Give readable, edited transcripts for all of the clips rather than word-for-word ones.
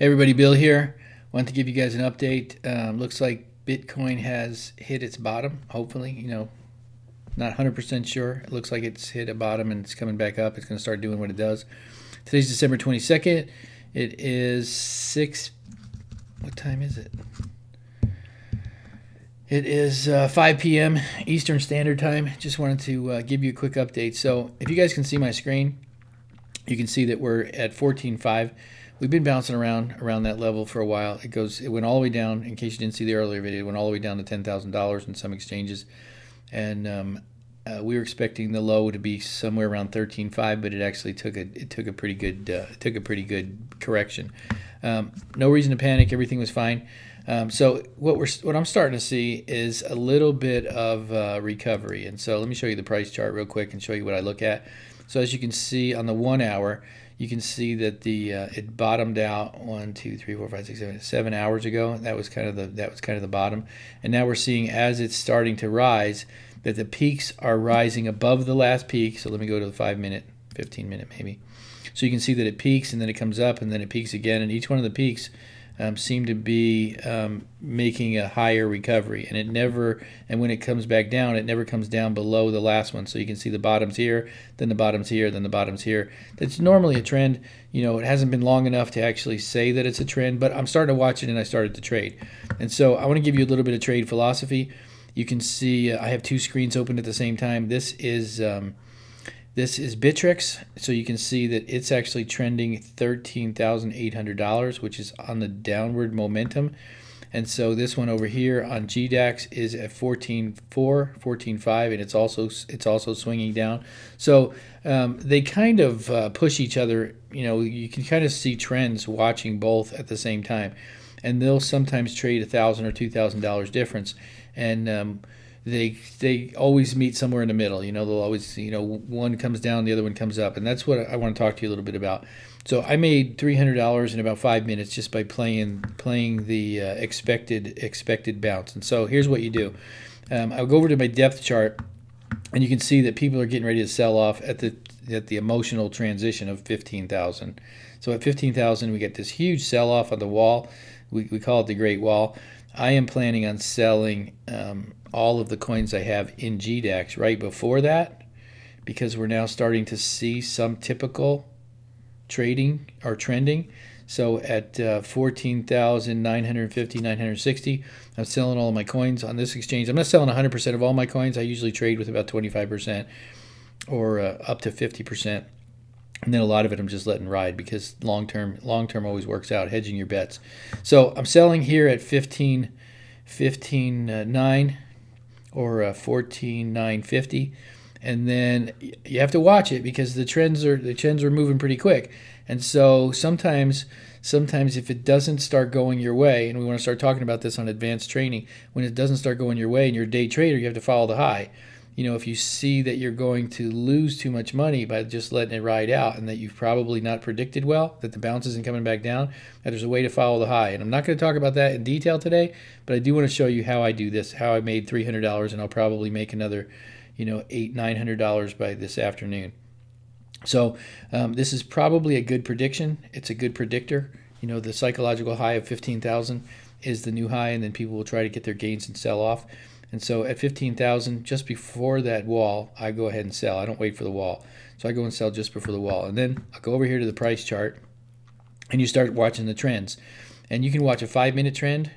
Hey everybody, Bill here. Want to give you guys an update. Looks like Bitcoin has hit its bottom, hopefully. Not 100% sure. It looks like it's hit a bottom and it's coming back up. It's going to start doing what it does. Today's December 22nd. It is 6... What time is it? It is 5 p.m. Eastern Standard Time. Just wanted to give you a quick update. So if you guys can see my screen, you can see that we're at 14.5. We've been bouncing around that level for a while. It went all the way down. In case you didn't see the earlier video, it went all the way down to $10,000 in some exchanges, and we were expecting the low to be somewhere around 13.5, but it actually took a pretty good correction. No reason to panic. Everything was fine. So what I'm starting to see is a little bit of recovery, and so let me show you the price chart real quick and show you what I look at. So as you can see on the 1 hour, you can see that it bottomed out 1, 2, 3, 4, 5, 6, 7 hours ago. That was kind of the bottom, and now we're seeing as it's starting to rise that the peaks are rising above the last peak. So let me go to the 5-minute, 15-minute maybe. So you can see that it peaks and then it comes up and then it peaks again, and each one of the peaks seem to be making a higher recovery, and when it comes back down, it never comes down below the last one. So you can see the bottoms here, then the bottoms here, then the bottoms here. That's normally a trend. It hasn't been long enough to actually say that it's a trend, but I'm starting to watch it and I started to trade. And so I want to give you a little bit of trade philosophy. You can see I have two screens open at the same time. This is Bittrex, so you can see that it's actually trending $13,800, which is on the downward momentum. And so this one over here on GDAX is at 14.4, 14.5, and it's also swinging down. So they kind of push each other. You can kind of see trends watching both at the same time, and they'll sometimes trade $1,000 or $2,000 difference, and they always meet somewhere in the middle. They'll always, one comes down, the other one comes up, and that's what I want to talk to you a little bit about. So I made $300 in about 5 minutes just by playing the expected bounce. And so here's what you do. I'll go over to my depth chart, and you can see that people are getting ready to sell off at the emotional transition of 15,000. So at 15,000, we get this huge sell off on the wall. We call it the Great Wall. I am planning on selling all of the coins I have in GDAX right before that, because we're now starting to see some typical trading or trending. So at 14,950, 960, I'm selling all of my coins on this exchange. I'm not selling 100% of all my coins. I usually trade with about 25% or up to 50%. And then a lot of it I'm just letting ride, because long term always works out, hedging your bets. So I'm selling here at 15.9 or 14.950, and then you have to watch it because the trends are moving pretty quick. And so sometimes if it doesn't start going your way, and we want to start talking about this on advanced training, when it doesn't start going your way and you're a day trader, you have to follow the high. If you see that you're going to lose too much money by just letting it ride out, and that you've probably not predicted well, that the bounce isn't coming back down, that there's a way to follow the high. And I'm not going to talk about that in detail today, but I do want to show you how I do this, how I made $300, and I'll probably make another, $800, $900 by this afternoon. So this is probably a good prediction. It's a good predictor. The psychological high of 15,000 is the new high, and then people will try to get their gains and sell off. And so at 15,000, just before that wall, I go ahead and sell. I don't wait for the wall. So I go and sell just before the wall. And then I'll go over here to the price chart, and you start watching the trends. And you can watch a 5-minute trend,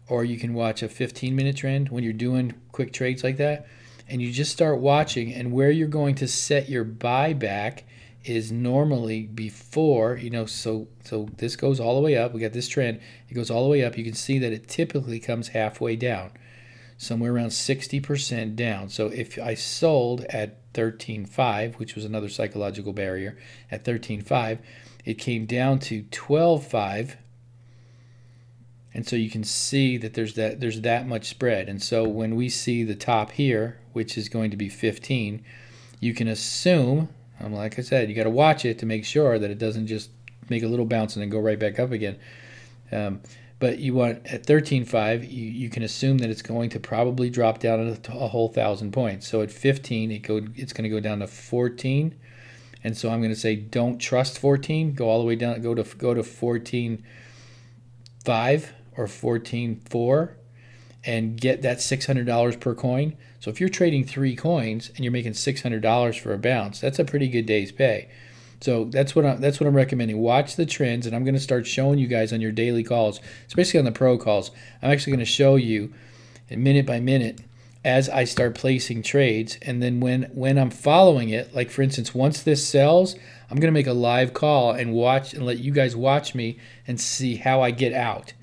or you can watch a 15-minute trend when you're doing quick trades like that. And you just start watching, and where you're going to set your buyback is normally before, so this goes all the way up. We got this trend. It goes all the way up. You can see that it typically comes halfway down, somewhere around 60% down. So if I sold at 13.5, which was another psychological barrier, at 13.5, it came down to 12.5, and so you can see that there's that much spread. And so when we see the top here, which is going to be 15, you can assume, like I said, you got to watch it to make sure that it doesn't just make a little bounce and then go right back up again. But you want at 13.5, you can assume that it's going to probably drop down a whole 1,000 points. So at 15, it's going to go down to 14, And so I'm going to say don't trust 14. Go all the way down. Go to 14. 14.5 or 14.4 and get that $600 per coin. So if you're trading 3 coins and you're making $600 for a bounce, that's a pretty good day's pay. So that's what I'm recommending. Watch the trends, and I'm going to start showing you guys on your daily calls, especially on the pro calls. I'm actually going to show you minute by minute as I start placing trades, and then when I'm following it, like for instance, once this sells, I'm going to make a live call and watch and let you guys watch me and see how I get out.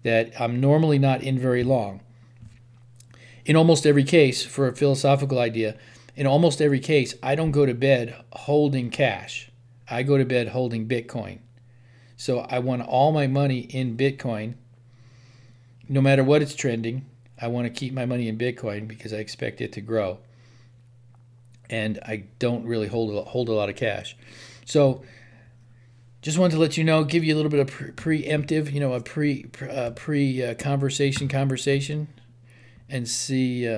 That I'm normally not in very long. In almost every case, for a philosophical idea, in almost every case, I don't go to bed holding cash. I go to bed holding Bitcoin. So I want all my money in Bitcoin. No matter what it's trending, I want to keep my money in Bitcoin because I expect it to grow. And I don't really hold a lot of cash. So just wanted to let you know, give you a little bit of preemptive, a conversation, and see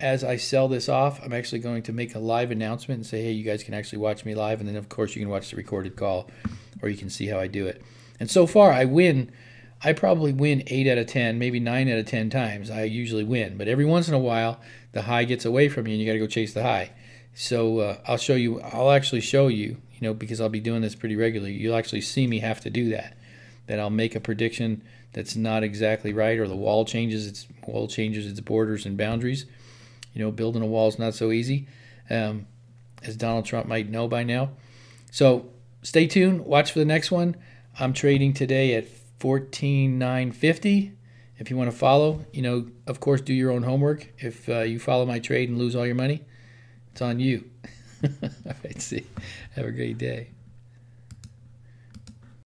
as I sell this off, I'm actually going to make a live announcement and say, hey, you guys can actually watch me live, and then of course you can watch the recorded call, or you can see how I do it. And so far, I probably win 8 out of 10, maybe 9 out of 10 times. I usually win, but every once in a while, the high gets away from you, and you got to go chase the high. So I'll actually show you, because I'll be doing this pretty regularly. You'll actually see me have to do that. That I'll make a prediction that's not exactly right, or the wall changes its borders and boundaries. Building a wall is not so easy, as Donald Trump might know by now. So stay tuned. Watch for the next one. I'm trading today at 14,950. If you want to follow, of course, do your own homework. If you follow my trade and lose all your money, it's on you. All right, see. Have a great day.